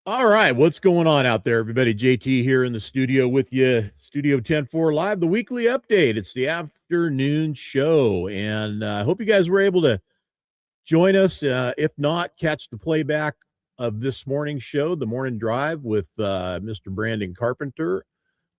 All right, what's going on out there, everybody? JT here in the studio with you, Studio 10-4 Live, the weekly update. It's the afternoon show, and I hope you guys were able to join us. If not, catch the playback of this morning's show, The Morning Drive with Mr. Brandon Carpenter.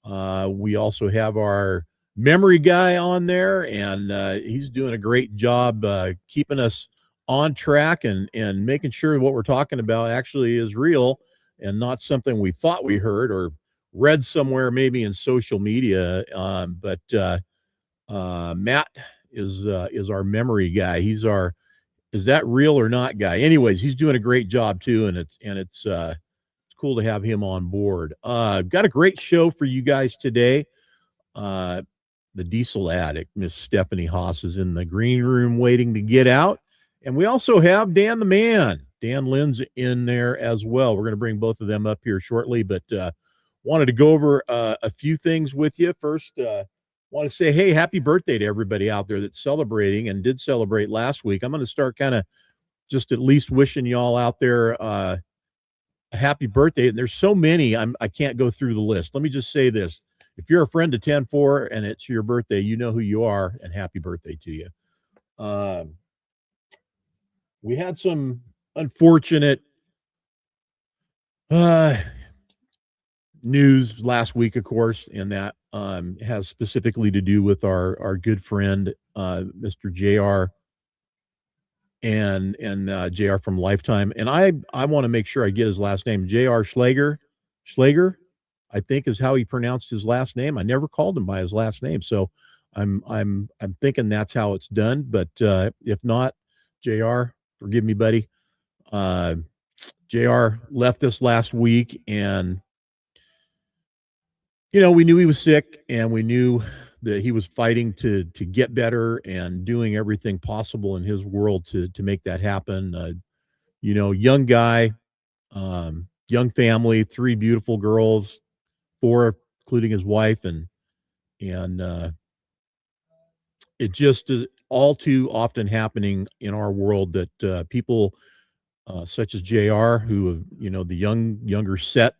We also have our memory guy on there, and he's doing a great job keeping us on track and making sure what we're talking about actually is real and not something we thought we heard or read somewhere, maybe in social media. But Matt is our memory guy. He's our is that real or not guy. Anyways, he's doing a great job too, and it's cool to have him on board. Got a great show for you guys today. Uh, the Diesel Addict, Miss Stephanie Haas, is in the green room waiting to get out. And we also have Dan the Man. Dan Lynn's in there as well. We're going to bring both of them up here shortly, but wanted to go over a few things with you. First, want to say, hey, happy birthday to everybody out there that's celebrating and did celebrate last week. I'm going to start kind of just at least wishing y'all out there a happy birthday. And there's so many, I can't go through the list. Let me just say this. If you're a friend of 10-4 and it's your birthday, you know who you are, and happy birthday to you. Um, we had some unfortunate uh, news last week, of course, and that has specifically to do with our good friend, Mr. JR and JR from Lifetime. And I want to make sure I get his last name. JR Schlager, I think is how he pronounced his last name. I never called him by his last name, so I'm thinking that's how it's done. But if not, JR, forgive me, buddy. Uh, JR left us last week, and we knew he was sick, and we knew that he was fighting to get better and doing everything possible in his world to make that happen. Young guy, young family, three beautiful girls, four, including his wife, and it just is all too often happening in our world that people such as Jr., who the younger set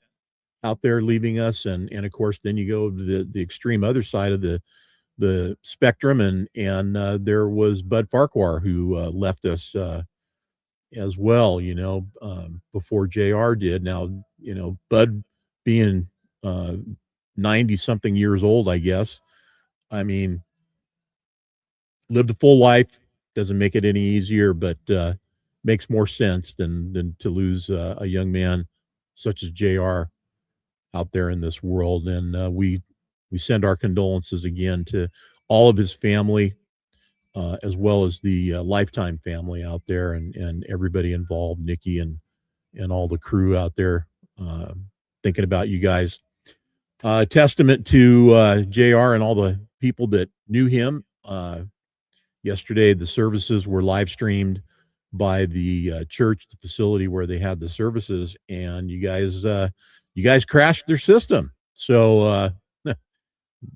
out there leaving us, and of course then you go to the extreme other side of the spectrum, and there was Bud Farquhar who left us as well, before JR did. Now, Bud being 90 something years old, I guess. I mean, lived a full life, doesn't make it any easier, but makes more sense than to lose a young man such as JR out there in this world. And we send our condolences again to all of his family, as well as the Lifetime family out there, and everybody involved, Nikki and all the crew out there, thinking about you guys. Testament to JR and all the people that knew him. Yesterday, the services were live streamed by the church, the facility where they had the services, and you guys crashed their system. So a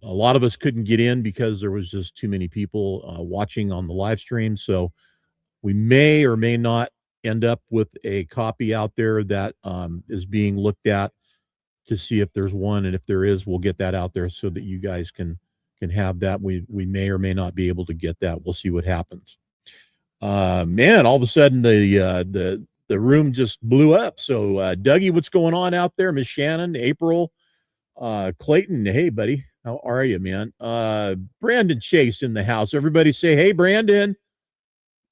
lot of us couldn't get in because there was just too many people watching on the live stream. So we may or may not end up with a copy out there that is being looked at to see if there's one, and if there is, we'll get that out there so that you guys can have that. We may or may not be able to get that. We'll see what happens. Man, all of a sudden the room just blew up. So Dougie, what's going on out there? Miss Shannon, April, Clayton, hey buddy, how are you, man? Brandon Chase in the house. Everybody say hey, Brandon,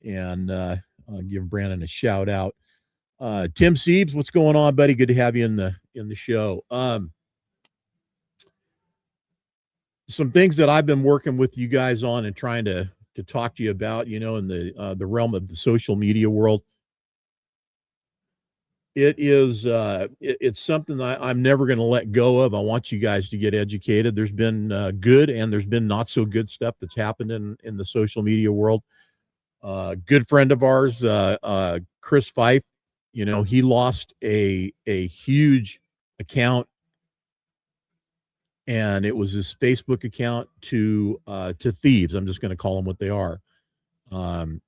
and I'll give Brandon a shout out. Tim Siebes, what's going on, buddy? Good to have you in the show. Some things that I've been working with you guys on and trying to talk to you about, in the realm of the social media world. It's something that I'm never going to let go of. I want you guys to get educated. There's been good and there's been not so good stuff that's happened in the social media world. Good friend of ours, Chris Fife, he lost a huge account, and it was his Facebook account to thieves. I'm just going to call them what they are. And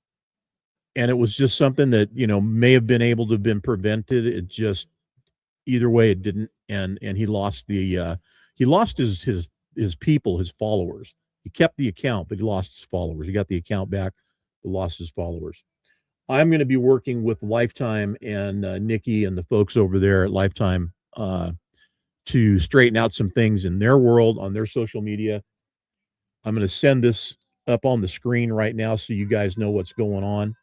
it was just something that may have been able to have been prevented. It just Either way, it didn't, and he lost his people, his followers. He kept the account, but he lost his followers. He got the account back, but lost his followers. I'm going to be working with Lifetime and Nikki and the folks over there at Lifetime to straighten out some things in their world on their social media. I'm going to send this up on the screen right now so you guys know what's going on.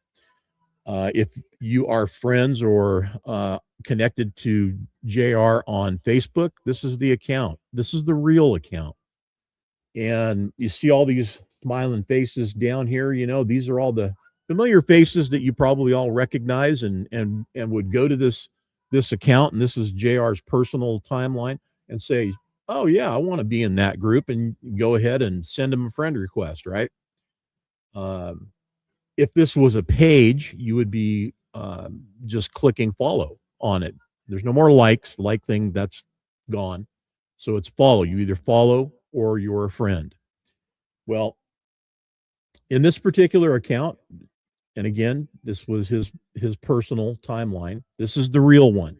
If you are friends or connected to JR on Facebook, this is the account. This is the real account. And you see all these smiling faces down here. You know, these are all the familiar faces that you probably all recognize and would go to this account. And this is JR's personal timeline and say, oh yeah, I want to be in that group, and go ahead and send them a friend request, right? Um, if this was a page, you would be just clicking follow on it. There's no more likes, like thing that's gone. So it's follow. You either follow or you're a friend. Well, in this particular account, and again, this was his personal timeline. This is the real one.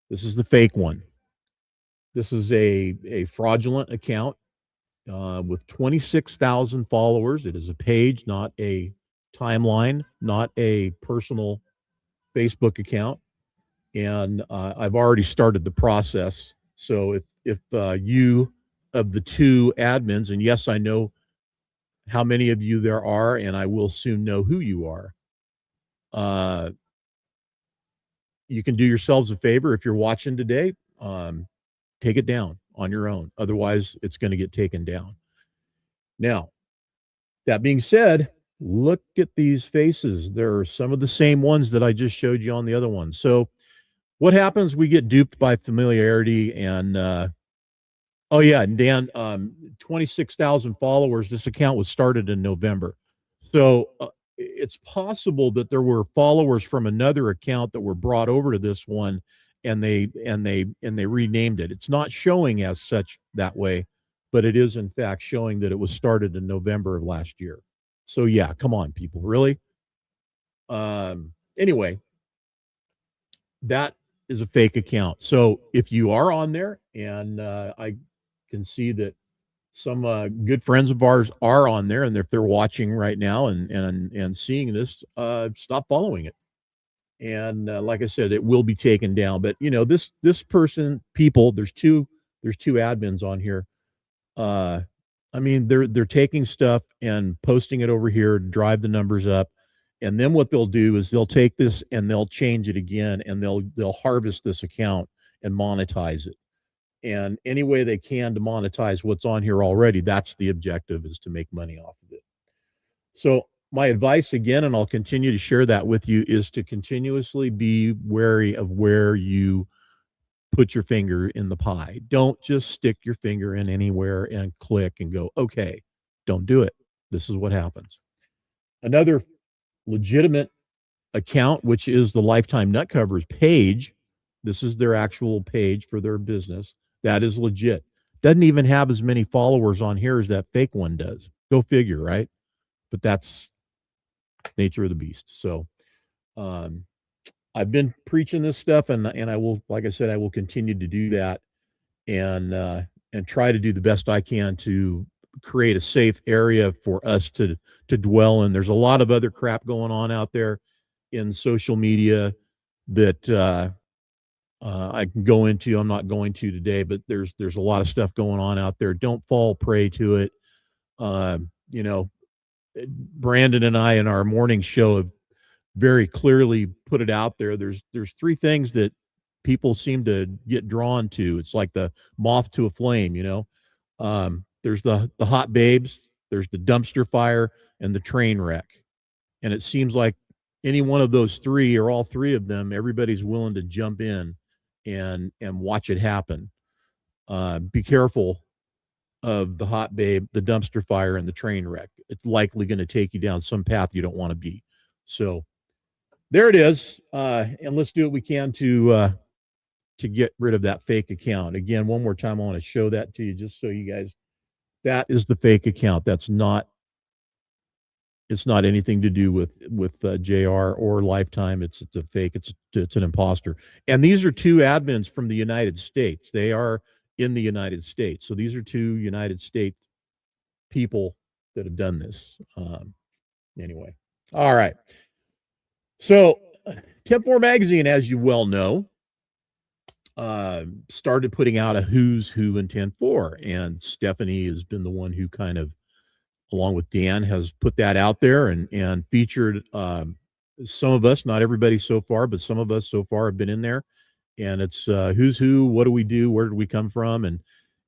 This is the fake one. This is a fraudulent account with 26,000 followers. It is a page, not a timeline, not a personal Facebook account. And I've already started the process. So if you of the two admins, and yes, I know how many of you there are, and I will soon know who you are. Uh, you can do yourselves a favor if you're watching today. Take it down on your own. Otherwise, it's going to get taken down. Now, that being said, look at these faces. They're some of the same ones that I just showed you on the other ones. So, what happens? We get duped by familiarity, and oh yeah, and Dan, 26,000 followers. This account was started in November, so it's possible that there were followers from another account that were brought over to this one, and they renamed it. It's not showing as such that way, but it is in fact showing that it was started in November of last year. So yeah, come on, people, really. Anyway, that is a fake account. So if you are on there, and I can see that some good friends of ours are on there, and if they're watching right now and seeing this, stop following it. And like I said, it will be taken down. But you know, this person, people, there's two admins on here. Uh, I mean, they're taking stuff and posting it over here to drive the numbers up. And then what they'll do is they'll take this and they'll change it again, and they'll harvest this account and monetize it. And any way they can to monetize what's on here already, that's the objective, is to make money off of it. So my advice again, and I'll continue to share that with you, is to continuously be wary of where you put your finger in the pie. Don't just stick your finger in anywhere and click and go, okay, don't do it. This is what happens. Another legitimate account, which is the Lifetime Nut Covers page. This is their actual page for their business. That is legit. Doesn't even have as many followers on here as that fake one does. Go figure, right? But that's nature of the beast. So um, I've been preaching this stuff, and I will, like I said, I will continue to do that, and try to do the best I can to create a safe area for us to dwell in. There's a lot of other crap going on out there in social media that I can go into. I'm not going to today, but there's a lot of stuff going on out there. Don't fall prey to it. You know, Brandon and I in our morning show have very clearly put it out there. There's three things that people seem to get drawn to. It's like the moth to a flame, you know. There's the hot babes, there's the dumpster fire, and the train wreck. And it seems like any one of those three, or all three of them, everybody's willing to jump in and watch it happen. Be careful of the hot babe, the dumpster fire, and the train wreck. It's likely going to take you down some path you don't want to be. So there it is. And let's do what we can to get rid of that fake account. Again, one more time, I want to show that to you just so you guys, that is the fake account. That's not It's not anything to do with JR or Lifetime. It's a fake. It's an imposter. And these are two admins from the United States. They are in the United States. So these are two United States people that have done this. Anyway, all right. So, 10-4 magazine, as you well know, started putting out a who's who in 10-4, and Stephanie has been the one who kind of, along with Dan, has put that out there and featured some of us, not everybody so far, but some of us so far have been in there. And it's who's who, what do we do, where did we come from,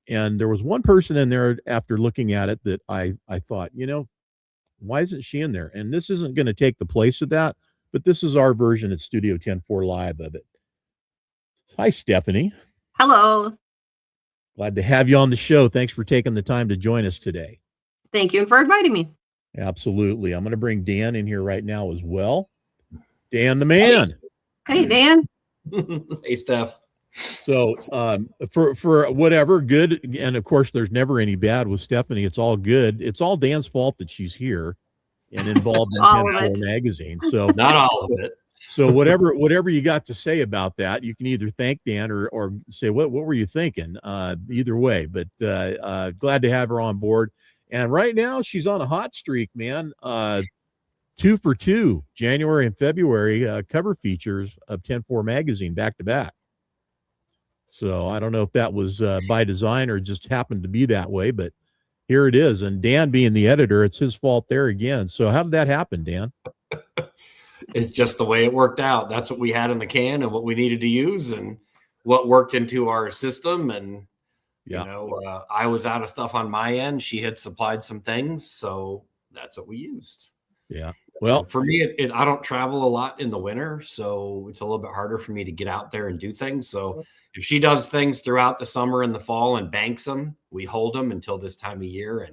and there was one person in there after looking at it that I thought, why isn't she in there? And this isn't going to take the place of that, but this is our version at Studio 10-4 Live of it. Hi, Stephanie. Hello. Glad to have you on the show. Thanks for taking the time to join us today. Thank you for inviting me. Absolutely. I'm going to bring Dan in here right now as well. Dan the man. Hey Dan. Hey, Steph. So for whatever good, and of course there's never any bad with Stephanie. It's all good. It's all Dan's fault that she's here and involved in 10-4 magazine. So not all of it. So whatever you got to say about that, you can either thank Dan or say what were you thinking? Either way, but glad to have her on board. And right now she's on a hot streak, man. 2 for 2, January and February cover features of 10-4 magazine back to back. So I don't know if that was by design or just happened to be that way, but here it is. And Dan being the editor, it's his fault there again. So how did that happen, Dan? It's just the way it worked out. That's what we had in the can and what we needed to use and what worked into our system. And, I was out of stuff on my end. She had supplied some things. So that's what we used. Yeah. Well, for me, I don't travel a lot in the winter, so it's a little bit harder for me to get out there and do things. So if she does things throughout the summer and the fall and banks them, we hold them until this time of year,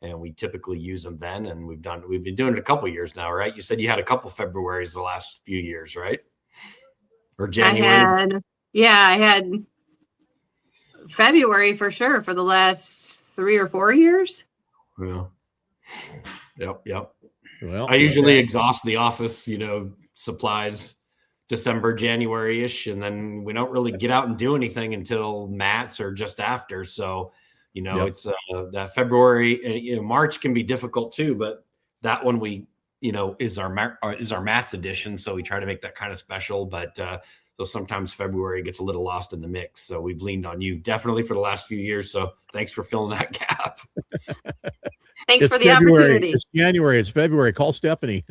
and we typically use them then. And we've been doing it a couple of years now, right? You said you had a couple Februarys the last few years, right? Or January? I had February for sure for the last 3 or 4 years. Yeah. Yep. Well, I usually exhaust the office, supplies December, January-ish, and then we don't really get out and do anything until Matt's or just after. So, it's that February, March can be difficult too, but that one is our Matt's edition. So we try to make that kind of special, but so sometimes February gets a little lost in the mix. So we've leaned on you definitely for the last few years. So thanks for filling that gap. Thanks for the opportunity. It's January. It's February. Call Stephanie.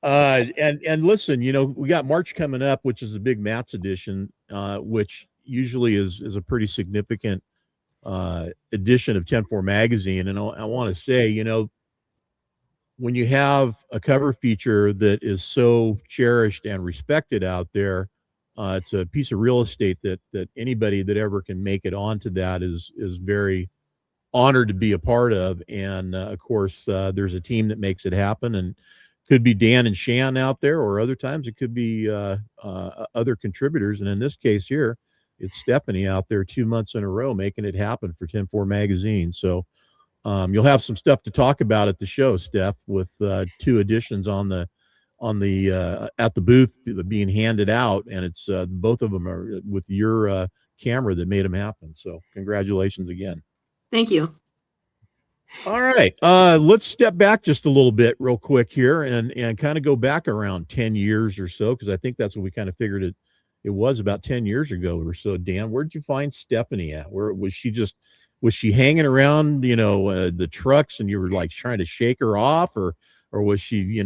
And listen, we got March coming up, which is a big Matt's edition, which usually is a pretty significant edition of 10-4 magazine. And I want to say, when you have a cover feature that is so cherished and respected out there, it's a piece of real estate that anybody that ever can make it onto that is very honored to be a part of. And of course, there's a team that makes it happen, and could be Dan and Shan out there, or other times it could be other contributors. And in this case here, it's Stephanie out there 2 months in a row making it happen for 10-4 magazine. So you'll have some stuff to talk about at the show, Steph, with 2 editions on the at the booth being handed out, and it's both of them are with your camera that made them happen. So congratulations again. Thank you. All right. Let's step back just a little bit real quick here and kind of go back around 10 years or so, because I think that's what we kind of figured it was about 10 years ago or so. Dan, where'd you find Stephanie at? Where was she hanging around, the trucks, and you were like trying to shake her off, or was she,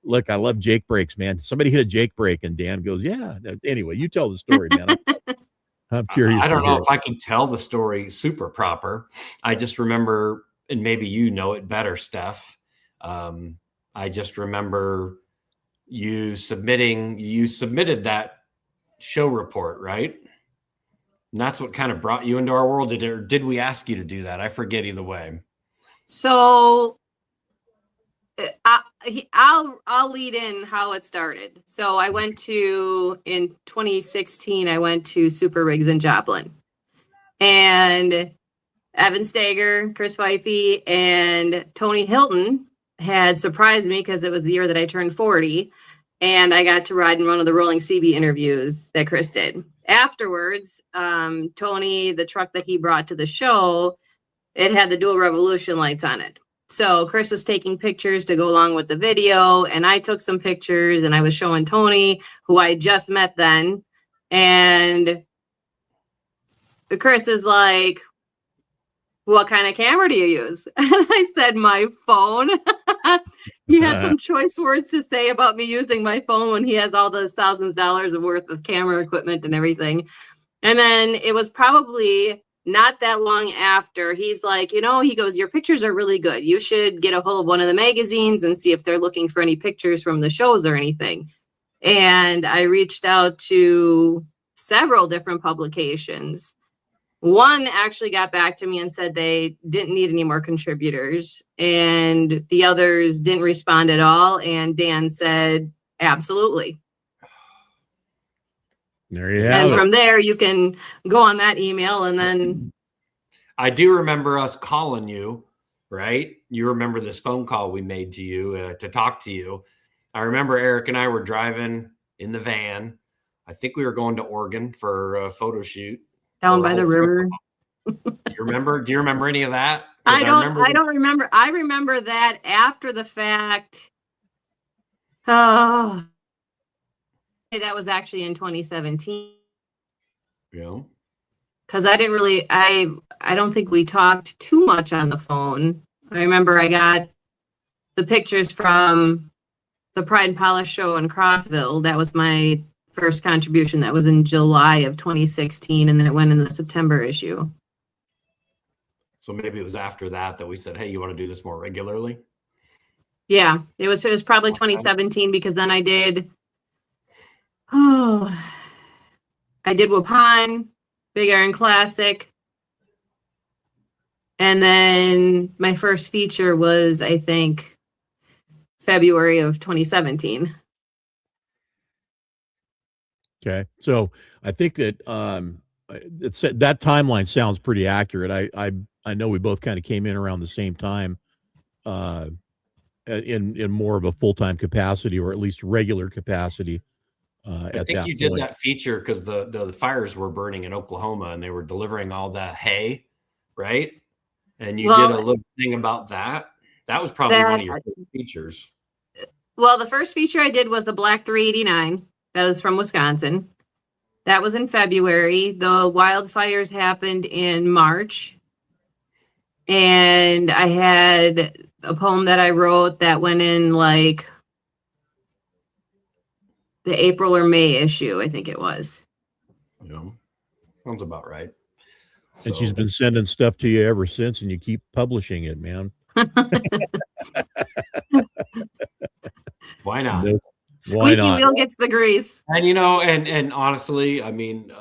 look, I love Jake brakes, man. Somebody hit a Jake brake, and Dan goes, yeah. Anyway, you tell the story, man. I'm curious. I don't know if I can tell the story super proper. I just remember, and maybe you know it better, Steph. I just remember you submitted that show report, right? And that's what kind of brought you into our world. Did we ask you to do that? I forget either way. So I'll lead in how it started. So I went in 2016, I went to Super Rigs in Joplin, and Evan Stager, Chris Pfeiffe, and Tony Hilton had surprised me because it was the year that I turned 40. And I got to ride in one of the Rolling CB interviews that Chris did. Afterwards, Tony, the truck that he brought to the show, it had the dual revolution lights on it. So Chris was taking pictures to go along with the video, and I took some pictures, and I was showing Tony, who I just met then. And Chris is like, what kind of camera do you use? And I said, my phone. He had some choice words to say about me using my phone when he has all those thousands of dollars worth of camera equipment and everything. And then it was probably not that long after, he's like, he goes, your pictures are really good. You should get a hold of one of the magazines and see if they're looking for any pictures from the shows or anything. And I reached out to several different publications. One actually got back to me and said they didn't need any more contributors, and the others didn't respond at all. And Dan said, absolutely. There you have it. And from there, you can go on that email, and then. I do remember us calling you, right? You remember this phone call we made to you to talk to you. I remember Eric and I were driving in the van. I think we were going to Oregon for a photo shoot. Down by the river. Do you remember any of that? I don't remember. I remember that after the fact. Oh, that was actually in 2017. Yeah. Because I didn't really, I don't think we talked too much on the phone. I remember I got the pictures from the Pride and Polish show in Crossville. That was my first contribution. That was in July of 2016, and then it went in the September issue. So maybe it was after that we said, hey, you want to do this more regularly? Yeah, it was probably 2017, because then I did Waupun, Big Iron Classic. And then my first feature was, I think, February of 2017. Okay. So I think that that timeline sounds pretty accurate. I know we both kind of came in around the same time in more of a full-time capacity, or at least regular capacity. I think you did that feature because the fires were burning in Oklahoma, and they were delivering all that hay, right? And you did a little thing about that. That was probably one of your features. Well, the first feature I did was the Black 389. That was from Wisconsin. That was in February. The wildfires happened in March. And I had a poem that I wrote that went in like the April or May issue, I think it was. Yeah, sounds about right. So. And she's been sending stuff to you ever since, and you keep publishing it, man. Why not? No, Squeaky wheel gets the grease. And and honestly, I mean,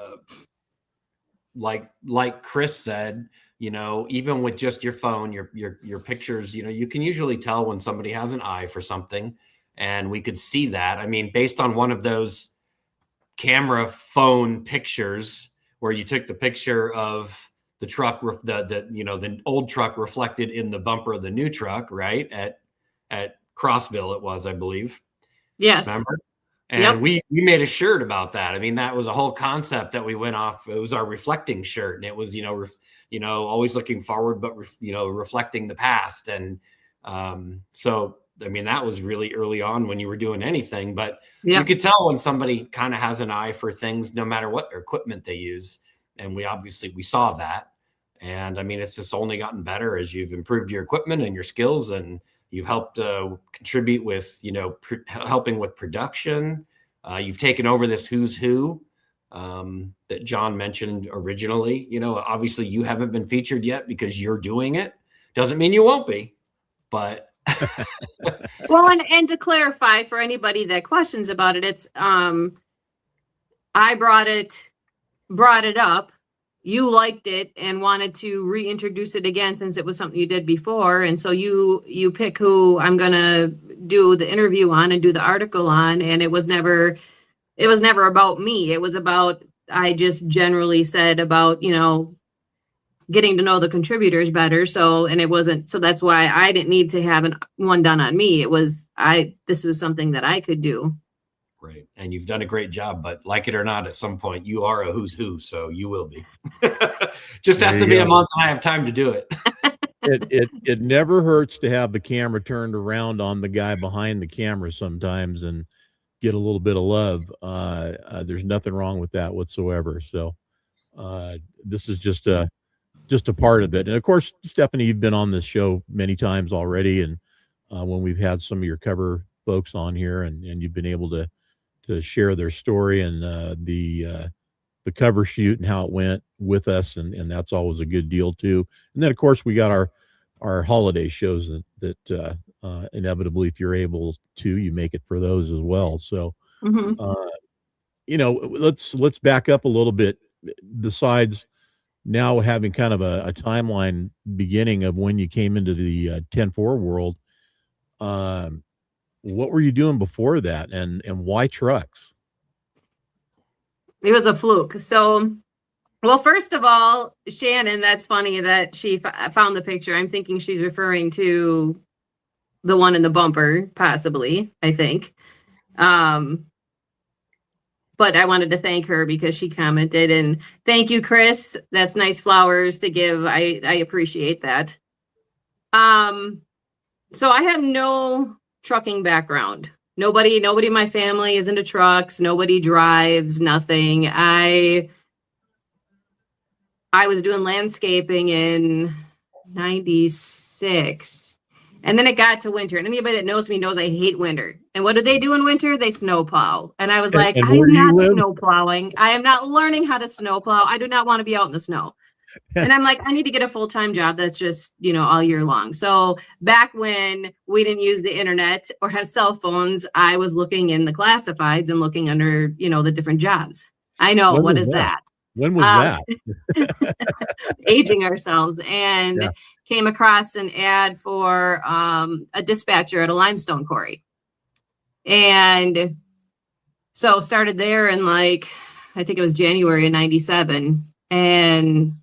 like Chris said, even with just your phone, your pictures, you can usually tell when somebody has an eye for something. And we could see that. I mean, based on one of those camera phone pictures where you took the picture of the truck, the old truck reflected in the bumper of the new truck, right? At Crossville, it was, I believe. Yes. Remember? And we made a shirt about that. I mean, that was a whole concept that we went off. It was our reflecting shirt, and it was, always looking forward, but reflecting the past. And so, I mean, that was really early on when you were doing anything, but you could tell when somebody kind of has an eye for things, no matter what equipment they use. And we saw that. And I mean, it's just only gotten better as you've improved your equipment and your skills, and you've helped contribute with, helping with production. You've taken over this who's who that John mentioned originally. Obviously you haven't been featured yet because you're doing it. Doesn't mean you won't be, but. Well, and to clarify for anybody that questions about it, it's I brought it up. You liked it and wanted to reintroduce it again since it was something you did before. And so you pick who I'm going to do the interview on and do the article on. And it was never about me. It was about, I just generally said about, getting to know the contributors better. So, and it wasn't, so that's why I didn't need to have one done on me. It was, this was something that I could do. Right. And you've done a great job, but like it or not, at some point you are a who's who. So you will be. Just has to be a month and I have time to do it. It never hurts to have the camera turned around on the guy behind the camera sometimes and get a little bit of love. There's nothing wrong with that whatsoever. So this is just a part of it. And of course, Stephanie, you've been on this show many times already. And when we've had some of your cover folks on here and you've been able to share their story and the cover shoot and how it went with us. And that's always a good deal too. And then of course we got our holiday shows that inevitably, if you're able to, you make it for those as well. So, you know, let's back up a little bit. Besides now having kind of a timeline beginning of when you came into the 10-4 world, what were you doing before that, and why trucks? It was a fluke. So, well, first of all, Shannon, that's funny that she found the picture. I'm thinking she's referring to the one in the bumper, possibly, I think. But I wanted to thank her because she commented, and thank you, Chris. That's nice flowers to give. I appreciate that. So I have no trucking background. Nobody in my family is into trucks. Nobody drives, nothing. I was doing landscaping in 96. And then it got to winter. And anybody that knows me knows I hate winter. And what do they do in winter? They snow plow. And I was like, I'm not snow plowing. I am not learning how to snow plow. I do not want to be out in the snow. And I'm like, I need to get a full-time job that's just, all year long. So back when we didn't use the internet or have cell phones, I was looking in the classifieds and looking under, the different jobs. I know. What is that? When was that? Aging ourselves, and came across an ad for a dispatcher at a limestone quarry. And so started there in I think it was January of 97. And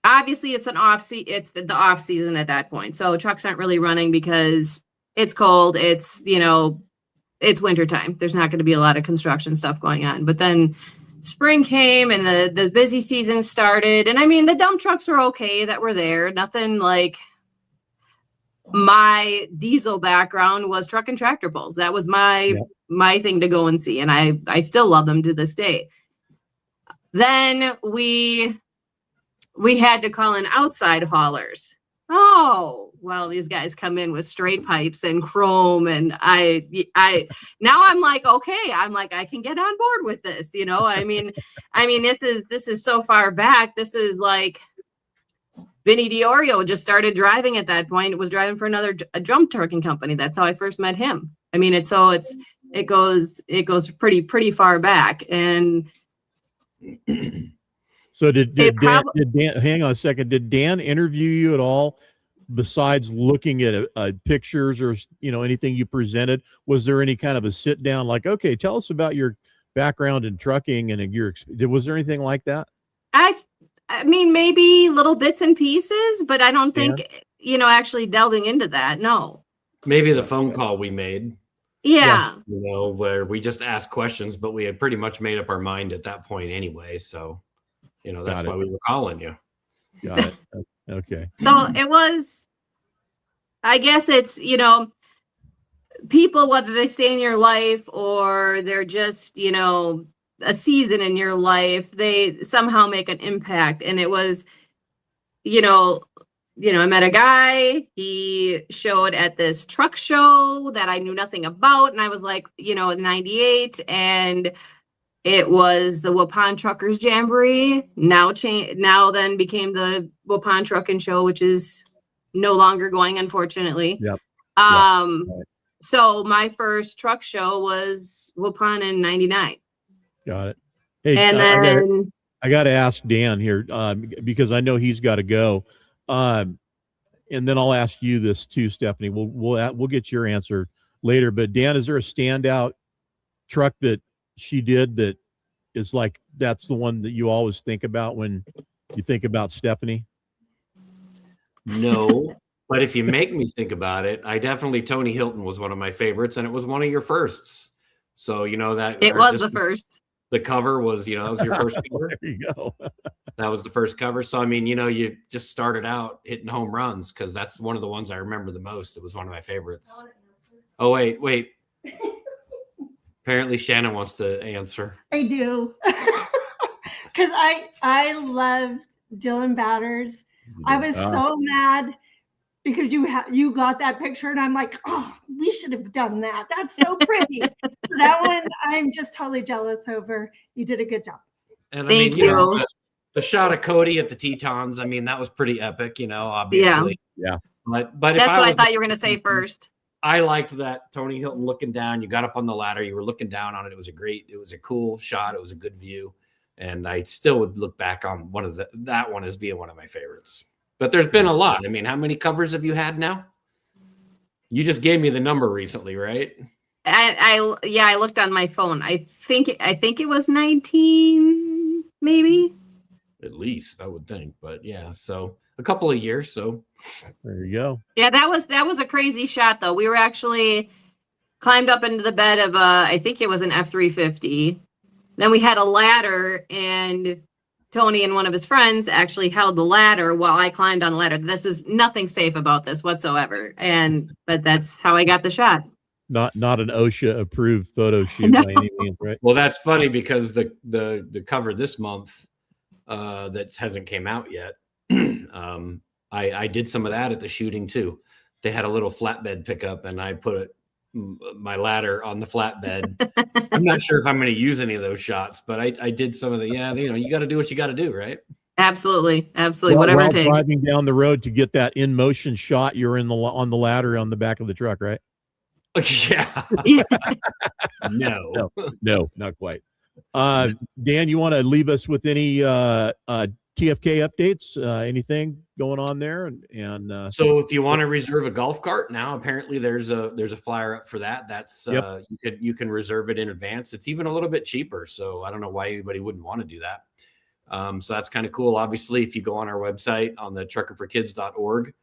obviously it's the off season at that point. So trucks aren't really running because it's cold. It's, it's wintertime. There's not going to be a lot of construction stuff going on. But then spring came and the busy season started. And I mean, the dump trucks were okay that were there. Nothing like my diesel background was truck and tractor pulls. That was my thing to go and see. And I still love them to this day. Then we had to call in outside haulers. Oh, well, these guys come in with straight pipes and chrome, and I now I'm like, okay, I can get on board with this, I mean, this is so far back. This is like Vinny Diorio just started driving at that point. It was driving for a drum trucking company. That's how I first met him. I mean, it goes pretty far back. And so did Dan, hang on a second, did Dan interview you at all besides looking at pictures or anything you presented? Was there any kind of a sit down like, okay, tell us about your background in trucking and was there anything like that? I mean, maybe little bits and pieces, but I don't think actually delving into that. No, maybe the phone call we made. Yeah. Where we just asked questions, but we had pretty much made up our mind at that point anyway. So, that's why we were calling you. Got it. Okay. So it was, I guess it's, people, whether they stay in your life or they're just, a season in your life, they somehow make an impact. And it was, I met a guy, he showed at this truck show that I knew nothing about. And I was like, in 98, and it was the Waupun Truckers Jamboree. Now then became the Waupun Trucking Show, which is no longer going, unfortunately. Yep. Right. So my first truck show was Waupun in 99. Got it. Hey, and then I got to ask Dan here because I know he's got to go. And then I'll ask you this too, Stephanie. We'll get your answer later. But Dan, is there a standout truck that she did that is like that's the one that you always think about when You think about Stephanie? No, but if you make me think about it, Tony Hilton was one of my favorites, and it was one of your firsts. So that It was the first. The cover was, that was your first cover. There you go. That was the first cover. So, I mean, you just started out hitting home runs because that's one of the ones I remember the most. It was one of my favorites. Oh, wait. Apparently Shannon wants to answer. I do. Because I love Dylan Batters. I was so mad because you got that picture, and I'm like, oh, we should have done that. That's so pretty. That one, I'm just totally jealous over. You did a good job. And Thank you. The shot of Cody at the Tetons, I mean, that was pretty epic, obviously. Yeah. But that's what I thought you were going to say first. I liked that Tony Hilton looking down. You got up on the ladder. You were looking down on it. It was a cool shot. It was a good view. And I still would look back on that one as being one of my favorites. But there's been a lot. I mean, how many covers have you had now? You just gave me the number recently, right? I looked on my phone. I think it was 19, maybe. At least I would think, but yeah. So a couple of years. So there you go. Yeah, that was a crazy shot though. We were actually climbed up into the bed of I think it was an F-350. Then we had a ladder, and Tony and one of his friends actually held the ladder while I climbed on the ladder. This is nothing safe about this whatsoever. But that's how I got the shot. Not an OSHA approved photo shoot by any means, right? Well, that's funny because the cover this month that hasn't came out yet. I did some of that at the shooting too. They had a little flatbed pickup, and I put my ladder on the flatbed. I'm not sure if I'm going to use any of those shots, but I did some of the, you got to do what you got to do, right? Absolutely. Whatever it takes. Driving down the road to get that in motion shot, you're on the ladder on the back of the truck, right? Yeah. No, not quite. Dan, you want to leave us with any TFK updates? Anything going on there? And so if you want to reserve a golf cart now, apparently there's a flyer up for that. That's yep. You can reserve it in advance. It's even a little bit cheaper. So I don't know why anybody wouldn't want to do that. So that's kind of cool. Obviously, if you go on our website on the truckerforkids.org,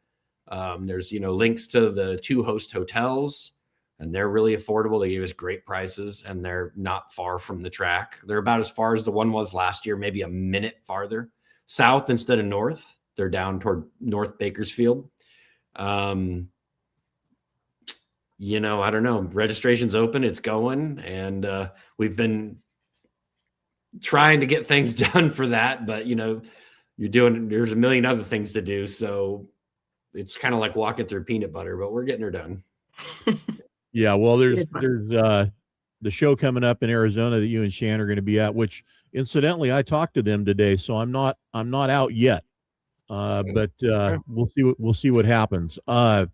there's links to the 2 host hotels. And they're really affordable. They gave us great prices, and they're not far from the track. They're about as far as the one was last year, maybe a minute farther south instead of north. They're down toward North Bakersfield. I don't know. Registration's open. It's going. And we've been trying to get things done for that. But, there's a million other things to do. So it's kind of like walking through peanut butter, but we're getting her done. Yeah, well, there's the show coming up in Arizona that you and Shan are going to be at, which incidentally I talked to them today, so I'm not out yet. But we'll see what happens. That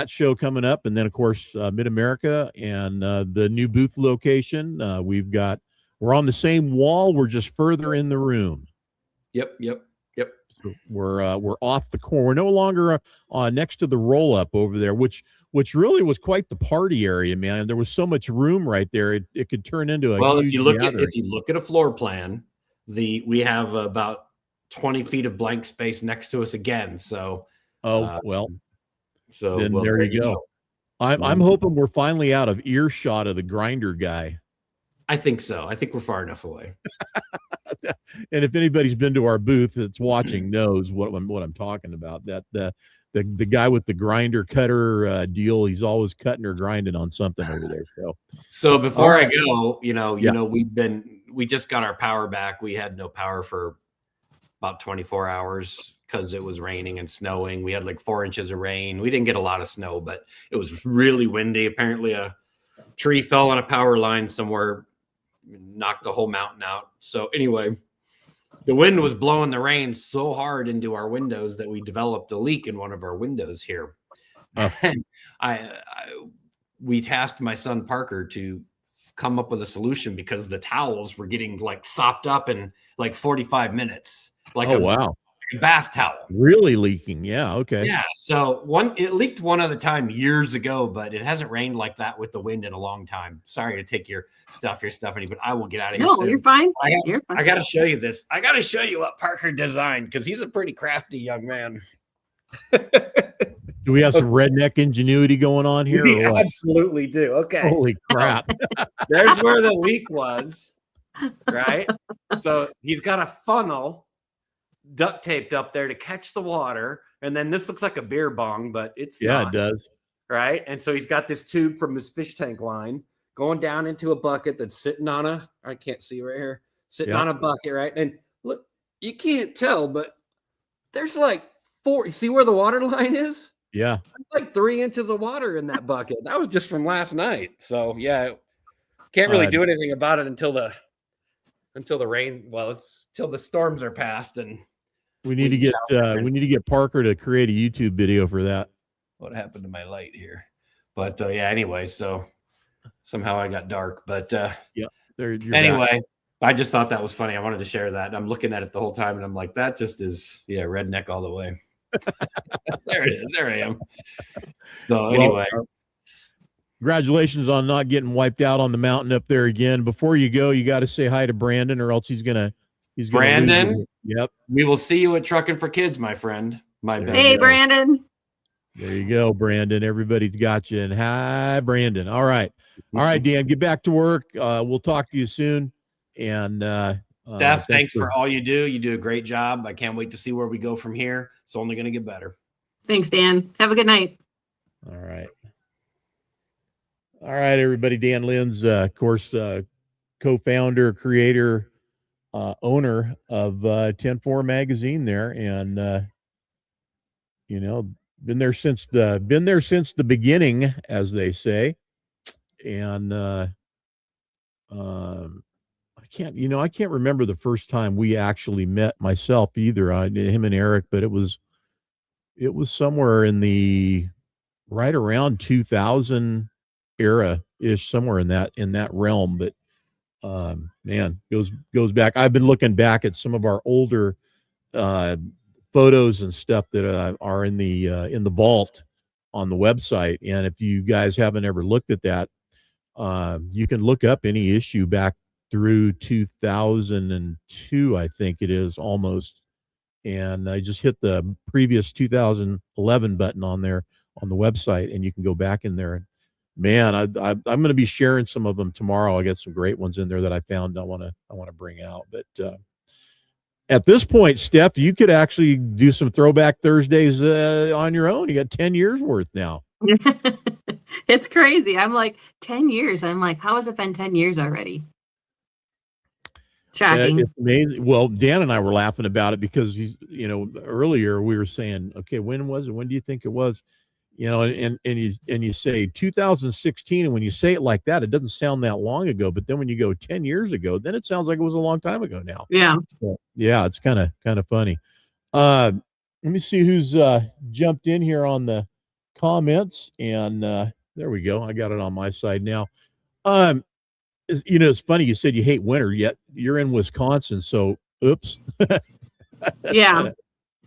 show coming up, and then of course Mid-America and the new booth location. We're on the same wall. We're just further in the room. Yep. So we're off the corner. We're no longer next to the roll up over there, which really was quite the party area, man. There was so much room right there. It could turn into a if you look at a floor plan, we have about 20 feet of blank space next to us again. So so then there you go. I'm hoping we're finally out of earshot of the grinder guy. I think so. I think we're far enough away. And if anybody's been to our booth that's watching knows what I'm talking about. That the guy with the grinder cutter deal, he's always cutting or grinding on something over there. So before I go, we just got our power back. We had no power for about 24 hours because it was raining and snowing. We had like 4 inches of rain. We didn't get a lot of snow, but it was really windy. Apparently a tree fell on a power line somewhere, knocked the whole mountain out. So anyway, the wind was blowing the rain so hard into our windows that we developed a leak in one of our windows here. And we tasked my son Parker to come up with a solution because the towels were getting like sopped up in like 45 minutes. Like wow. a bath towel. Really leaking. Yeah. Okay. Yeah. So it leaked one other time years ago, but it hasn't rained like that with the wind in a long time. Sorry to take your stuff here, Stephanie, but I will get out of here No, soon. you're fine. I got to show you this. I got to show you what Parker designed because he's a pretty crafty young man. Do we have some redneck ingenuity going on here? We absolutely do. Okay. Holy crap. There's where the leak was, right? So he's got a funnel duct taped up there to catch the water. And then this looks like a beer bong, but it's not, it does. Right. And so he's got this tube from his fish tank line going down into a bucket that's sitting on I can't see right here, sitting on a bucket, right? And look, you can't tell, but there's like 4. You see where the water line is? Yeah. There's like 3 inches of water in that bucket. That was just from last night. So yeah, can't really do anything about it until the rain. Well, it's till the storms are past, and we need to get Parker to create a YouTube video for that. What happened to my light here? But yeah, anyway, so somehow I got dark. But anyway, I just thought that was funny. I wanted to share that. I'm looking at it the whole time, and I'm like, that just is redneck all the way. There it is. There I am. So anyway. Congratulations on not getting wiped out on the mountain up there again. Before you go, you got to say hi to Brandon, or else he's gonna Brandon. Yep. We will see you at Trucking for Kids, my friend. Hey, Brandon. There you go, Brandon. Everybody's got you. And hi, Brandon. All right, Dan. Get back to work. We'll talk to you soon. And Steph, thanks for all you do. You do a great job. I can't wait to see where we go from here. It's only going to get better. Thanks, Dan. Have a good night. All right. All right, everybody. Dan Lynn's, of course, co-founder, creator, owner of 10-4 magazine there, and been there since the beginning, as they say. And I can't remember the first time we actually met myself either. Him and Eric, but it was somewhere in the right around 2000 era ish, somewhere in that realm. But man, goes back. I've been looking back at some of our older photos and stuff that are in the vault on the website, and if you guys haven't ever looked at that, you can look up any issue back through 2002, I think it is, almost. And I just hit the previous 2011 button on there on the website, and you can go back in there. Man, I'm going to be sharing some of them tomorrow. I got some great ones in there that I found I want to bring out. But at this point, Steph, you could actually do some Throwback Thursdays on your own. You got 10 years worth now. It's crazy. I'm like, 10 years. I'm like, how has it been 10 years already? Shocking. It's amazing. Well, Dan and I were laughing about it because, earlier we were saying, okay, when was it? When do you think it was? And you say 2016, and when you say it like that, it doesn't sound that long ago. But then when you go 10 years ago, then it sounds like it was a long time ago now. Yeah. So, yeah, it's kind of funny. Let me see who's jumped in here on the comments, and there we go. I got it on my side now. It's funny you said you hate winter, yet you're in Wisconsin, so oops. Yeah.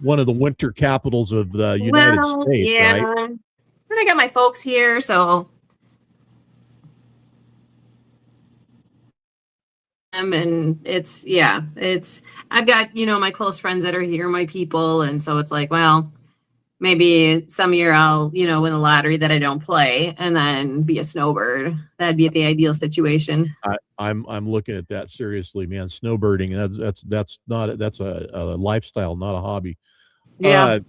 One of the winter capitals of the United States, right? And I got my folks here, so and I've got my close friends that are here, my people, and so it's like, well, maybe some year I'll win a lottery that I don't play and then be a snowbird. That'd be the ideal situation. I'm looking at that seriously, man. Snowbirding, that's a lifestyle, not a hobby. Yeah.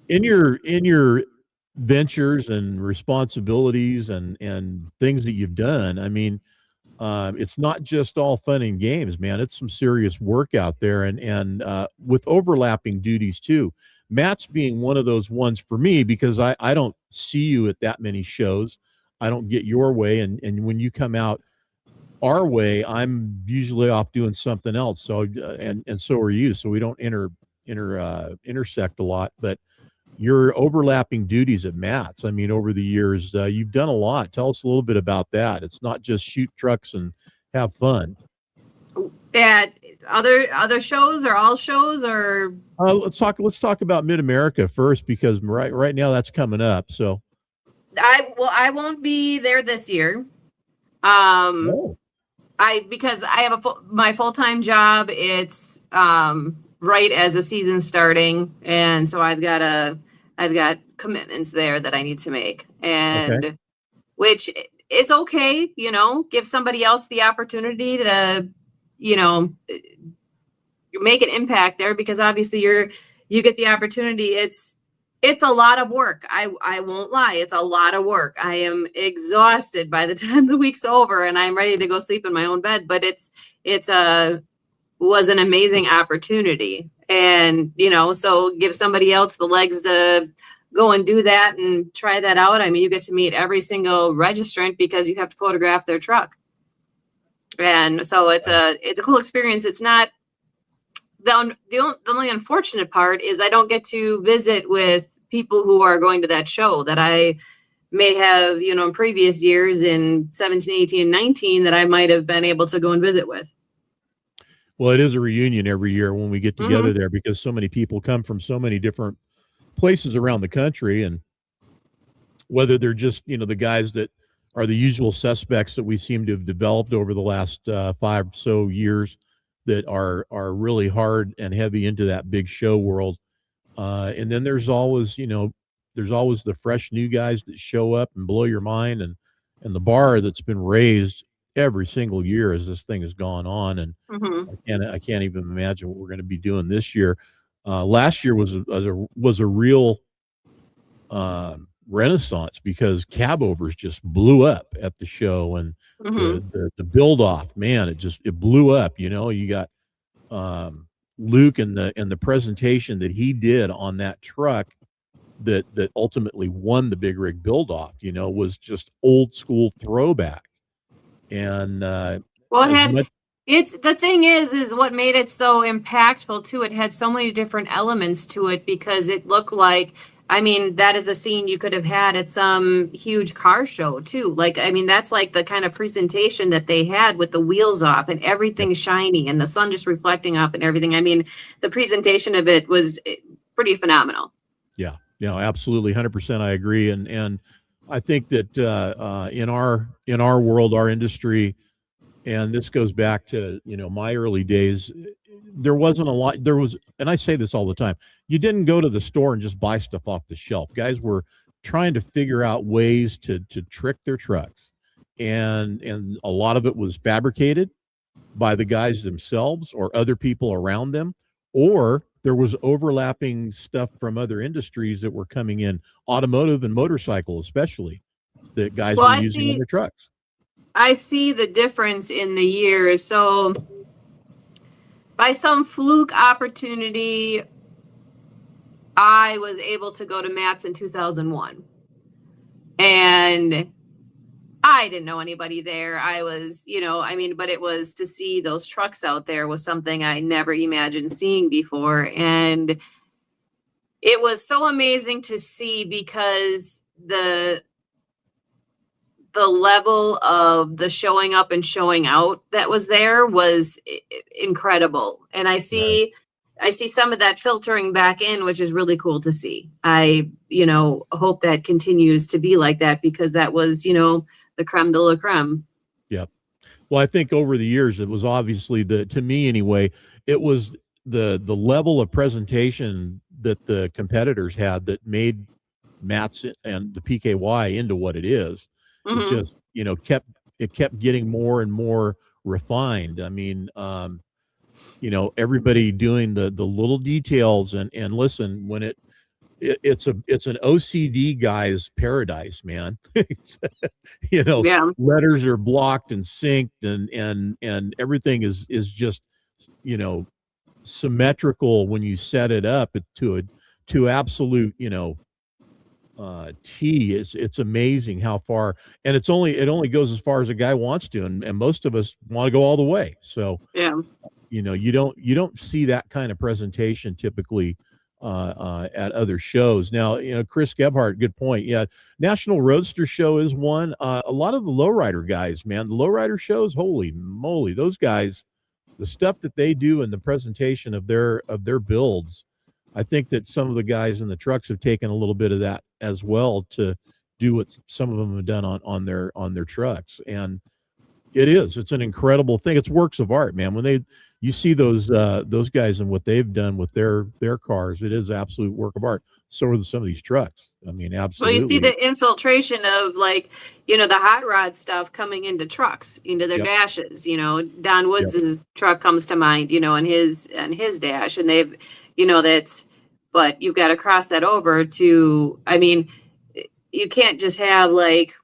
In your ventures and responsibilities and things that you've done, I mean, it's not just all fun and games, man. It's some serious work out there, and with overlapping duties too. Matt's being one of those ones for me because I don't see you at that many shows. I don't get your way, and when you come out our way, I'm usually off doing something else. So and so are you. So we don't intersect a lot. But your overlapping duties at Matt's, I mean, over the years, you've done a lot. Tell us a little bit about that. It's not just shoot trucks and have fun. That other shows or all shows or? Let's talk about Mid America first, because right now that's coming up. So I won't be there this year. oh. Because I have my full-time job. It's right as the season's starting, and so I've got commitments there that I need to make, and which is okay, give somebody else the opportunity to, make an impact there, because obviously you get the opportunity. It's a lot of work. I won't lie. It's a lot of work. I am exhausted by the time the week's over and I'm ready to go sleep in my own bed, but was an amazing opportunity. And, so give somebody else the legs to go and do that and try that out. I mean, you get to meet every single registrant because you have to photograph their truck. And so it's a cool experience. It's not the only unfortunate part is I don't get to visit with people who are going to that show that I may have, in previous years in 17, 18, and 19 that I might have been able to go and visit with. Well, it is a reunion every year when we get together there, because so many people come from so many different places around the country, and whether they're just, the guys that are the usual suspects that we seem to have developed over the last 5 or so years that are really hard and heavy into that big show world. And then there's always, the fresh new guys that show up and blow your mind, and the bar that's been raised every single year as this thing has gone on. And I can't even imagine what we're going to be doing this year. Last year was a real renaissance, because cab overs just blew up at the show, and the build off, man, it blew up. You got Luke and the presentation that he did on that truck that ultimately won the big rig build off, was just old school throwback. And it's the thing is what made it so impactful too. It had so many different elements to it, because it looked like, that is a scene you could have had at some huge car show too. That's like the kind of presentation that they had with the wheels off and everything shiny and the sun just reflecting off and everything. The presentation of it was pretty phenomenal. Yeah, absolutely. 100%. I agree. And I think that in our world, our industry, and this goes back to, my early days, there wasn't a lot. And I say this all the time, you didn't go to the store and just buy stuff off the shelf. Guys were trying to figure out ways to trick their trucks. And a lot of it was fabricated by the guys themselves or other people around them, or there was overlapping stuff from other industries that were coming in, automotive and motorcycle, especially, that guys were using in their trucks. I see the difference in the years. So by some fluke opportunity, I was able to go to Matt's in 2001. And I didn't know anybody there. I was, but it was to see those trucks out there was something I never imagined seeing before. And it was so amazing to see, because the level of the showing up and showing out that was there was incredible. And I see some of that filtering back in, which is really cool to see. I, hope that continues to be like that, because that was, the creme de la creme. Yep. Well, I think over the years, it was obviously to me anyway, it was the level of presentation that the competitors had that made Matt's and the PKY into what it is. It just, kept getting more and more refined. Everybody doing the little details, and listen, when it's an OCD guy's paradise, man. Letters are blocked and synced, and everything is just, symmetrical when you set it up to absolute, T. It's amazing how far, and it only goes as far as a guy wants to, and most of us want to go all the way. So you don't see that kind of presentation typically at other shows. Now, Chris Gebhardt, good point. Yeah, National Roadster Show is one. A lot of the lowrider guys, man, the lowrider shows, holy moly, those guys the stuff that they do in the presentation of their builds, I think that some of the guys in the trucks have taken a little bit of that as well to do what some of them have done on their trucks. And it's an incredible thing. It's works of art, man. When you see those guys and what they've done with their cars, it is absolute work of art. So are some of these trucks. I mean, absolutely. Well, you see the infiltration of like, the hot rod stuff coming into trucks, into their dashes. Don Woods' truck comes to mind, and his dash, and they've, but you've got to cross that over to. I mean, you can't just have like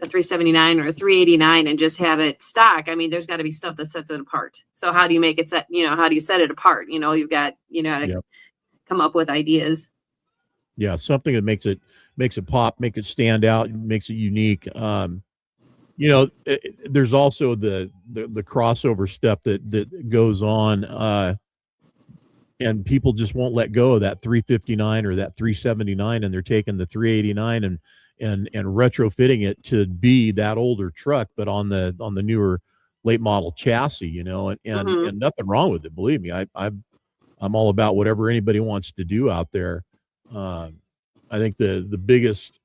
a 379 or a 389 and just have it stock. I mean, there's got to be stuff that sets it apart. So how do you make it set? How do you set it apart? You've got to come up with ideas. Yeah, something that makes it pop, make it stand out, makes it unique. There's also the crossover stuff that goes on, and people just won't let go of that 359 or that 379, and they're taking the 389 and retrofitting it to be that older truck, but on the newer late model chassis, and nothing wrong with it. Believe me, I'm all about whatever anybody wants to do out there. I think the biggest,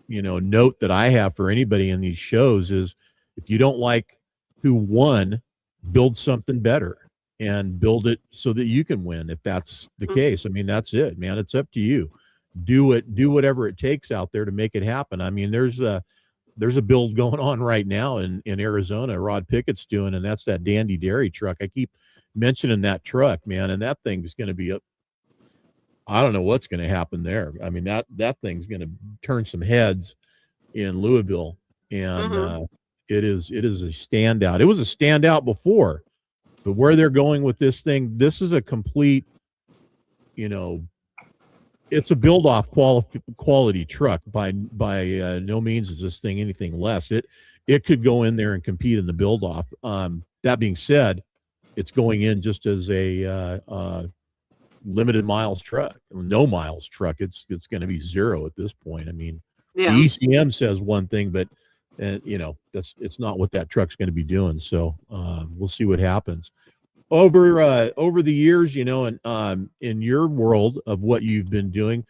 note that I have for anybody in these shows is if you don't like who won, build something better and build it so that you can win. If that's the case, I mean, that's it, man. It's up to you. Do whatever it takes out there to make it happen. I mean, there's a build going on right now in Arizona, Rod Pickett's doing, and that's that Dandy Dairy truck. I keep mentioning that truck, man, and that thing's going to be I don't know what's going to happen there. I mean, that thing's going to turn some heads in Louisville, and it is a standout. It was a standout before, but where they're going with this thing, this is a complete, it's a build-off quality truck. By no means is this thing anything less. It could go in there and compete in the build-off. That being said, it's going in just as a limited miles truck, no miles truck. It's going to be zero at this point. I mean, the ECM says one thing, but it's not what that truck's going to be doing. So we'll see what happens over the years, and in your world of what you've been doing.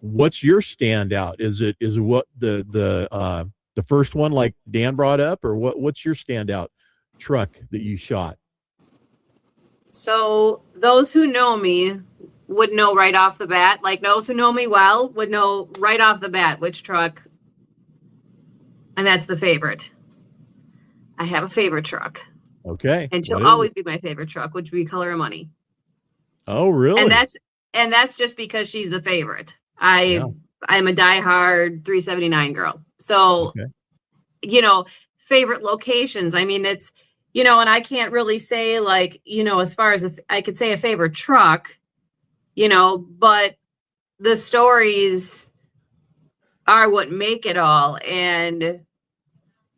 What's your standout? Is it what the first one like Dan brought up, or what's your standout truck that you shot? So those who know me would know right off the bat, like those who know me well would know right off the bat which truck. And that's the favorite. I have a favorite truck. Okay. And she'll always be my favorite truck, which would be Color of Money. Oh, really? And that's just because she's the favorite. I'm a diehard 379 girl. So, favorite locations. I mean, it's, and I can't really say like, as far as if I could say a favorite truck, but the stories are what make it all. And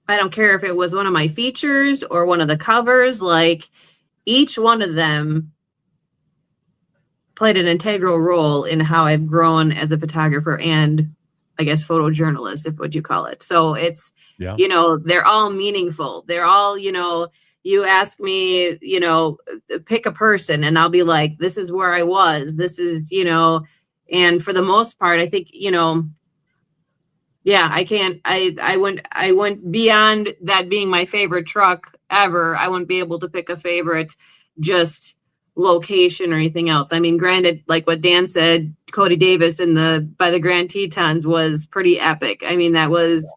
I don't care if it was one of my features or one of the covers, like each one of them played an integral role in how I've grown as a photographer and I guess photojournalist, if what you call it. So it's, they're all meaningful. They're all, you ask me, pick a person and I'll be like, this is where I was. This is, and for the most part, I think, I went beyond that being my favorite truck ever. I wouldn't be able to pick a favorite just location or anything else. I mean, granted, like what Dan said, Cody Davis by the Grand Tetons was pretty epic. I mean, that was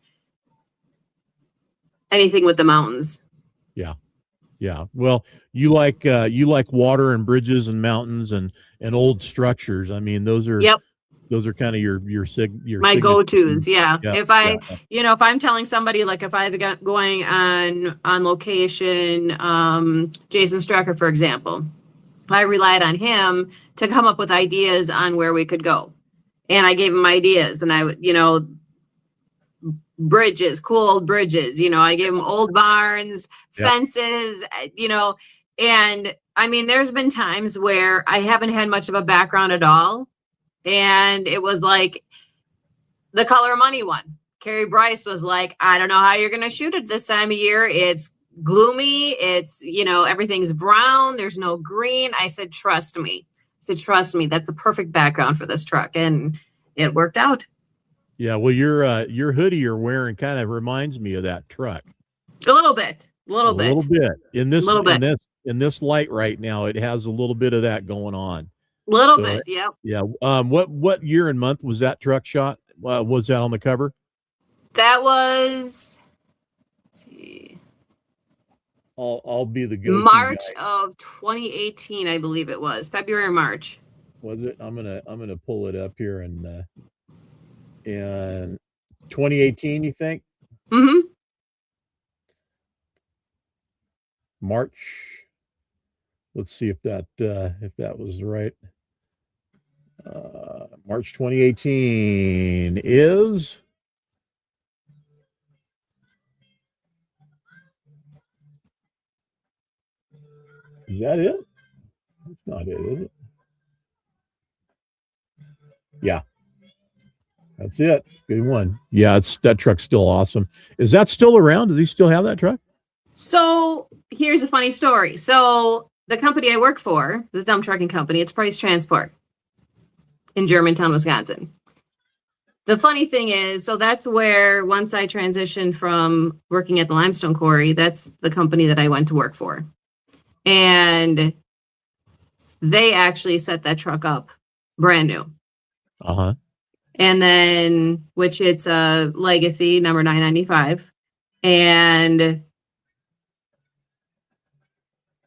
anything with the mountains. Yeah. Yeah. Well, you like water and bridges and mountains and old structures. I mean, those are kind of your my go-tos. Yeah. If if I'm telling somebody, like if I've got going on location, Jason Strucker, for example, I relied on him to come up with ideas on where we could go. And I gave him ideas and I would, bridges, cool old bridges, I gave him old barns, fences, and I mean, there's been times where I haven't had much of a background at all. And it was like the Color of Money one. Carrie Bryce was like, I don't know how you're going to shoot it this time of year. It's gloomy. It's, everything's brown. There's no green. I said, trust me. Trust me. That's the perfect background for this truck. And it worked out. Yeah. Well, your hoodie you're wearing kind of reminds me of that truck. A little bit. A little bit. In this light right now, it has a little bit of that going on. Little bit. Yep. Yeah. What year and month was that truck shot? Was that on the cover? That was, let's see. I'll be the go-to March guy. of 2018, I believe it was. February or March. Was it? I'm gonna pull it up here and 2018, you think? Mm-hmm. March. Let's see if that was right. March 2018 is that it? That's not it, is it? Yeah. That's it. Good one. Yeah, that truck's still awesome. Is that still around? Does he still have that truck? So here's a funny story. So the company I work for, this dump trucking company, it's Price Transport in Germantown, Wisconsin. The funny thing is, so that's where, once I transitioned from working at the limestone quarry, that's the company that I went to work for. And they actually set that truck up brand new. Uh-huh. And then, which it's a Legacy number 995. And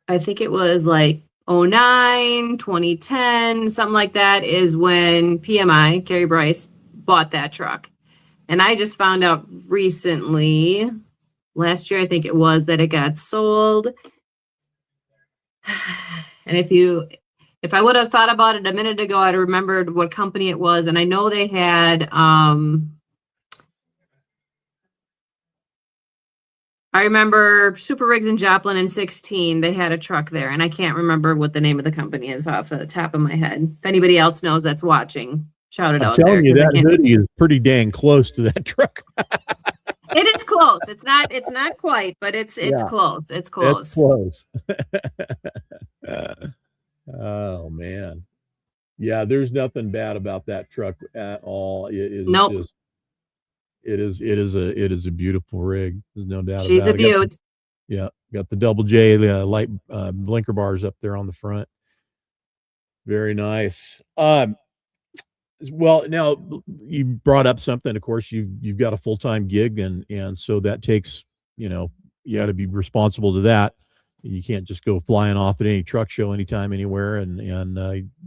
I think it was like 2009, 2010, something like that is when PMI, Gary Bryce, bought that truck. And I just found out recently, last year I think it was, that it got sold. And if I would have thought about it a minute ago, I'd have remembered what company it was. And I know they had, I remember Super Rigs and Joplin in 16, they had a truck there. And I can't remember what the name of the company is off the top of my head. If anybody else knows that's watching, shout it out there. I'm telling you, that hoodie is pretty dang close to that truck. It is close. It's not quite, but it's close. It's close. It's close. Oh man. Yeah, there's nothing bad about that truck at all. It is just it is a beautiful rig. There's no doubt about it. She's a beaut. Got the double J light blinker bars up there on the front. Very nice. Well, now you brought up something. Of course, you've got a full-time gig, and so that takes, you got to be responsible to that. You can't just go flying off at any truck show anytime, anywhere, and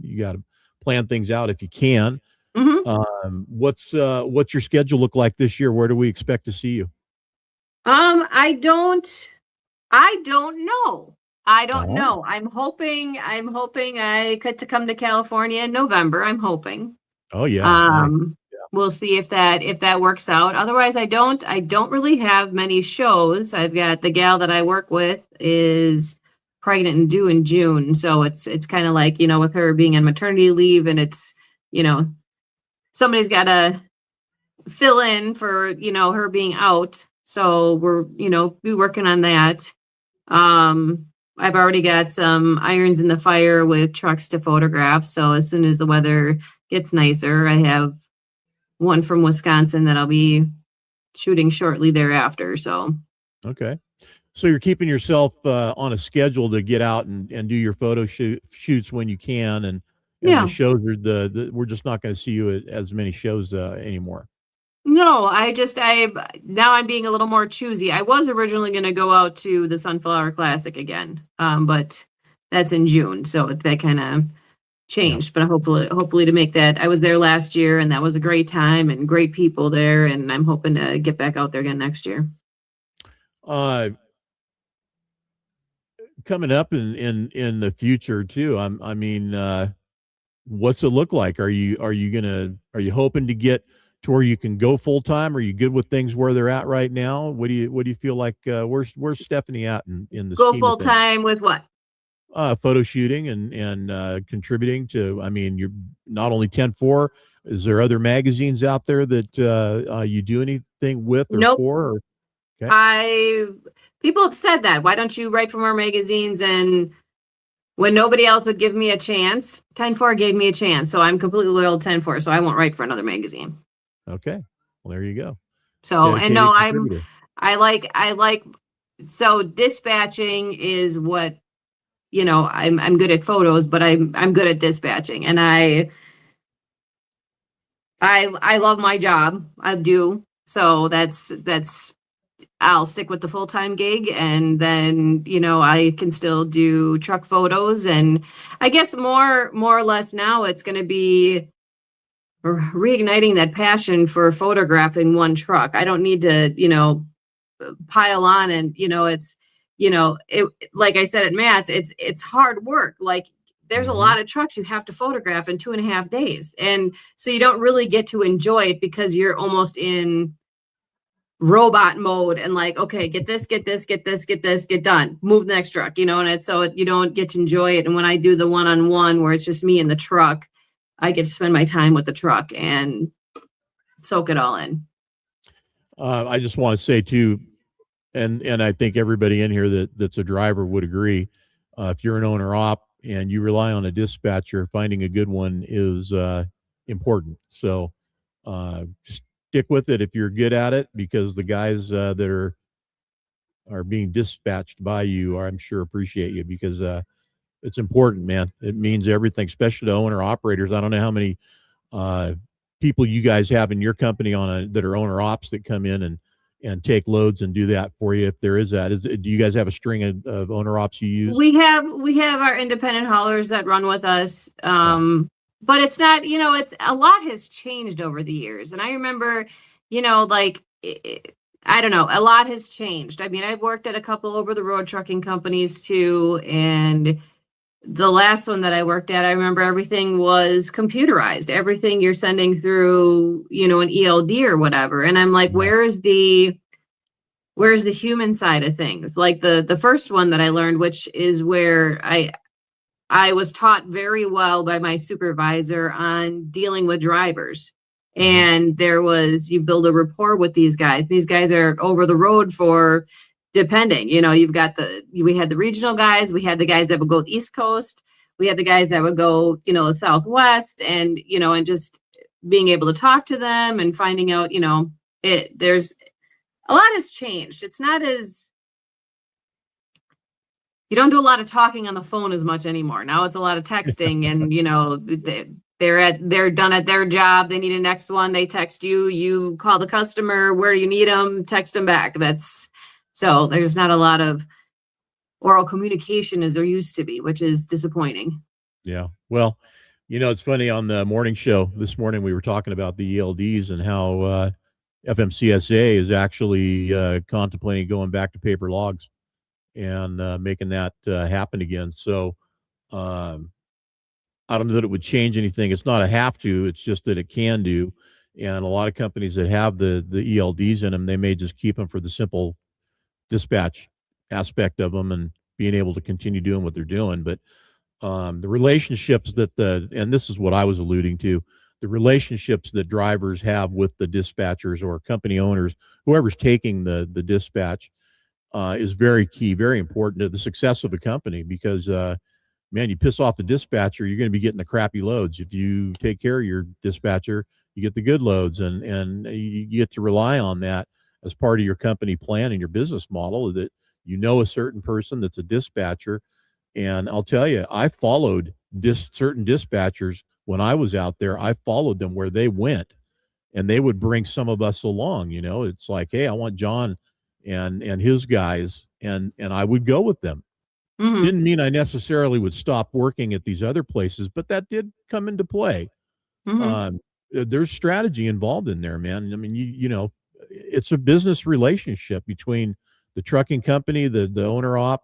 you got to plan things out if you can. Mm-hmm. What's your schedule look like this year? Where do we expect to see you? I don't know. I don't know. I'm hoping I get to come to California in November. I'm hoping. Oh yeah. We'll see if that works out. Otherwise, I don't really have many shows. I've got the gal that I work with is pregnant and due in June. So it's kind of like, with her being on maternity leave, and it's, somebody's got to fill in for, her being out. So we're, be working on that. I've already got some irons in the fire with trucks to photograph. So as soon as the weather gets nicer, I have one from Wisconsin that I'll be shooting shortly thereafter. So, okay. So you're keeping yourself on a schedule to get out and do your photo shoots when you can. And the shows are we're just not going to see you at as many shows anymore. No, now I'm being a little more choosy. I was originally going to go out to the Sunflower Classic again. But that's in June. So that kind of changed, but hopefully to make that. I was there last year and that was a great time and great people there. And I'm hoping to get back out there again next year. Coming up in the future too. What's it look like? Are you hoping to get to where you can go full time? Are you good with things where they're at right now? What do you feel like? Where's Stephanie at in the go full time with what? Photo shooting and contributing to. You're not only 10-4. Is there other magazines out there that you do anything with or nope. for? Or, Okay. People have said that. Why don't you write for more magazines? And when nobody else would give me a chance, 10-4 gave me a chance. So I'm completely loyal to 10-4. So I won't write for another magazine. Okay. Well, there you go. So, and no, Dedicated contributor. I like, so dispatching is what, I'm good at photos, but I'm good at dispatching, and I love my job. I do. So that's I'll stick with the full-time gig, and then, I can still do truck photos. And I guess more or less now it's going to be reigniting that passion for photographing one truck. I don't need to, pile on, and, like I said at Matt's, it's hard work. Like, there's a lot of trucks you have to photograph in 2.5 days. And so you don't really get to enjoy it because you're almost in robot mode and like, okay, get this, get done, move the next truck, and it's so you don't get to enjoy it. And when I do the one-on-one where it's just me and the truck, I get to spend my time with the truck and soak it all in. I just want to say too, and I think everybody in here that's a driver would agree. If you're an owner op and you rely on a dispatcher, finding a good one is important. So stick with it if you're good at it, because the guys that are being dispatched by you I'm sure appreciate you, because it's important, man. It means everything, especially to owner operators. I don't know how many people you guys have in your company that are owner ops that come in and take loads and do that for you. If there is that, do you guys have a string of owner ops you use? We have our independent haulers that run with us. But it's not, it's a lot has changed over the years. And I remember, I don't know, a lot has changed. I mean, I've worked at a couple over the road trucking companies too. And the last one that I worked at, I remember everything was computerized. Everything you're sending through, an ELD or whatever. And I'm like, where's the human side of things? Like the first one that I learned, which is where I was taught very well by my supervisor on dealing with drivers. And you build a rapport with these guys. These guys are over the road for, depending, you've got we had the regional guys, we had the guys that would go East Coast, we had the guys that would go, the Southwest, and, and just being able to talk to them and finding out, there's a lot has changed. It's not as, you don't do a lot of talking on the phone as much anymore. Now it's a lot of texting, and they're done at their job. They need a next one. They text you. You call the customer. Where you need them, text them back. So there's not a lot of oral communication as there used to be, which is disappointing. Yeah. Well, it's funny, on the morning show this morning, we were talking about the ELDs and how FMCSA is actually contemplating going back to paper logs and making that happen again. So I don't know that it would change anything. It's not a have to, it's just that it can do. And a lot of companies that have the ELDs in them, they may just keep them for the simple dispatch aspect of them and being able to continue doing what they're doing. But the relationships and this is what I was alluding to, the relationships that drivers have with the dispatchers or company owners, whoever's taking the dispatch, is very key, very important to the success of a company, because man, you piss off the dispatcher, you're going to be getting the crappy loads. If you take care of your dispatcher, you get the good loads, and you get to rely on that as part of your company plan and your business model, that a certain person that's a dispatcher. And I'll tell you, I followed certain dispatchers when I was out there. I followed them where they went, and they would bring some of us along. It's like, hey, I want John and his guys, and I would go with them. Didn't mean I necessarily would stop working at these other places, but that did come into play. There's strategy involved in there, man. I mean, it's a business relationship between the trucking company, the owner op,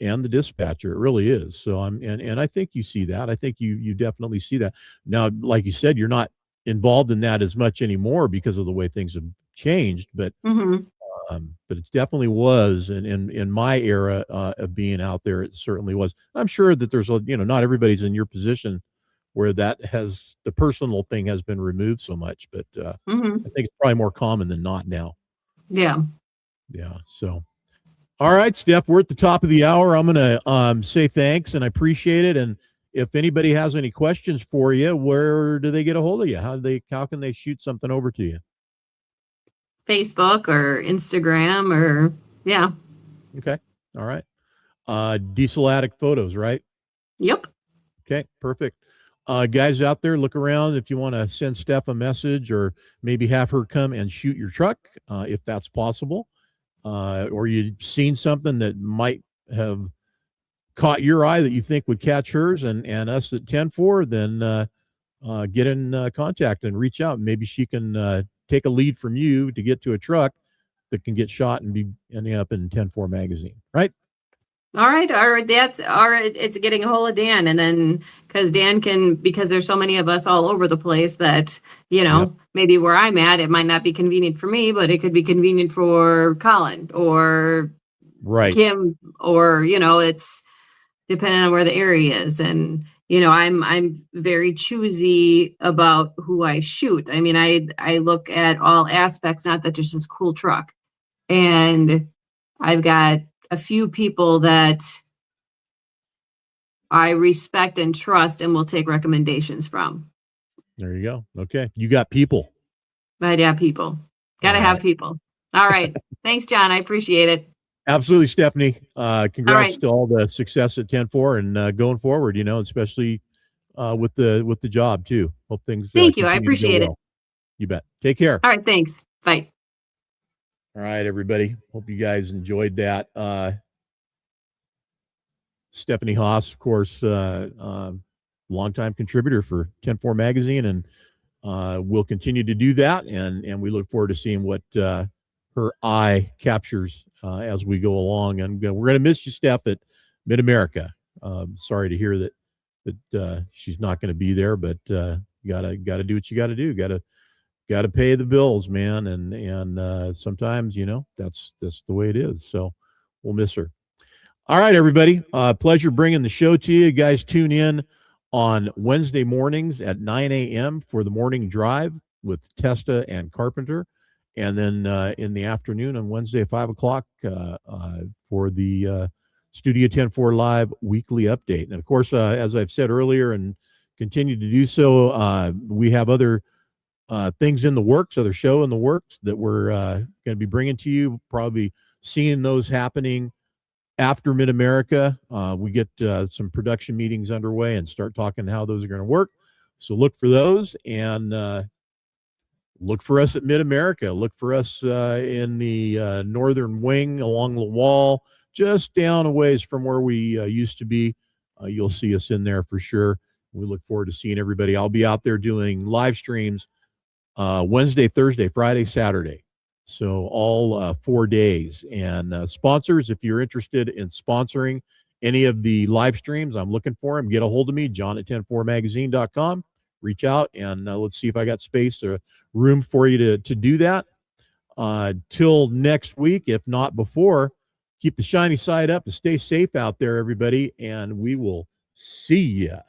and the dispatcher. It really is. So and I think you see that. I think you definitely see that. Now, like you said, you're not involved in that as much anymore because of the way things have changed, but it definitely was, and in my era of being out there, it certainly was. I'm sure that there's not everybody's in your position where the personal thing has been removed so much, but I think it's probably more common than not now. Yeah. Yeah. So, all right, Steph, we're at the top of the hour. I'm going to say thanks and I appreciate it. And if anybody has any questions for you, where do they get a hold of you? How can they shoot something over to you? Facebook or Instagram or yeah. Okay. All right. Diesel Addict photos, right? Yep. Okay, perfect. Guys out there, look around if you want to send Steph a message or maybe have her come and shoot your truck, if that's possible. Or you've seen something that might have caught your eye that you think would catch hers and us at 10-4, then get in contact and reach out. Maybe she can take a lead from you to get to a truck that can get shot and be ending up in 10-4 magazine, right? All right. It's getting a hold of Dan, and then because there's so many of us all over the place that, Yep. maybe where I'm at, it might not be convenient for me, but it could be convenient for Colin or Right. Kim, or, it's depending on where the area is. And, I'm very choosy about who I shoot. I mean, I look at all aspects, not that there's this cool truck. And I've got a few people that I respect and trust and will take recommendations from. There you go. Okay. You got people. But yeah, people. Gotta have people. All right. Thanks, John. I appreciate it. Absolutely, Stephanie. Congrats right. to all the success at 10-4 and going forward, especially with the job too. Hope things Thank you. I continue to go appreciate it. well. You bet. Take care. All right. Thanks. Bye. All right, everybody. Hope you guys enjoyed that. Stephanie Haas, of course, longtime contributor for 10-4 magazine, and we'll continue to do that. And we look forward to seeing what her eye captures as we go along. And we're going to miss you, Steph, at Mid-America. Sorry to hear that she's not going to be there, but you gotta do what you got to do. Got to pay the bills, man. And sometimes, that's the way it is. So we'll miss her. All right, everybody. Pleasure bringing the show to you. You guys tune in on Wednesday mornings at 9 a.m. for the morning drive with Testa and Carpenter. And then in the afternoon on Wednesday at 5 o'clock for the Studio 10-4 Live weekly update. And of course, as I've said earlier and continue to do so, we have other things in the works, other show in the works that we're going to be bringing to you, probably seeing those happening after Mid-America. We get some production meetings underway and start talking how those are going to work. So look for those, and look for us at Mid-America. Look for us in the northern wing along the wall, just down a ways from where we used to be. You'll see us in there for sure. We look forward to seeing everybody. I'll be out there doing live streams Wednesday, Thursday, Friday, Saturday. So all 4 days. And sponsors, if you're interested in sponsoring any of the live streams, I'm looking for them. Get a hold of me, john@10-4magazine.com. Reach out, and let's see if I got space or room for you to do that. Till next week, if not before, keep the shiny side up and stay safe out there, everybody. And we will see ya.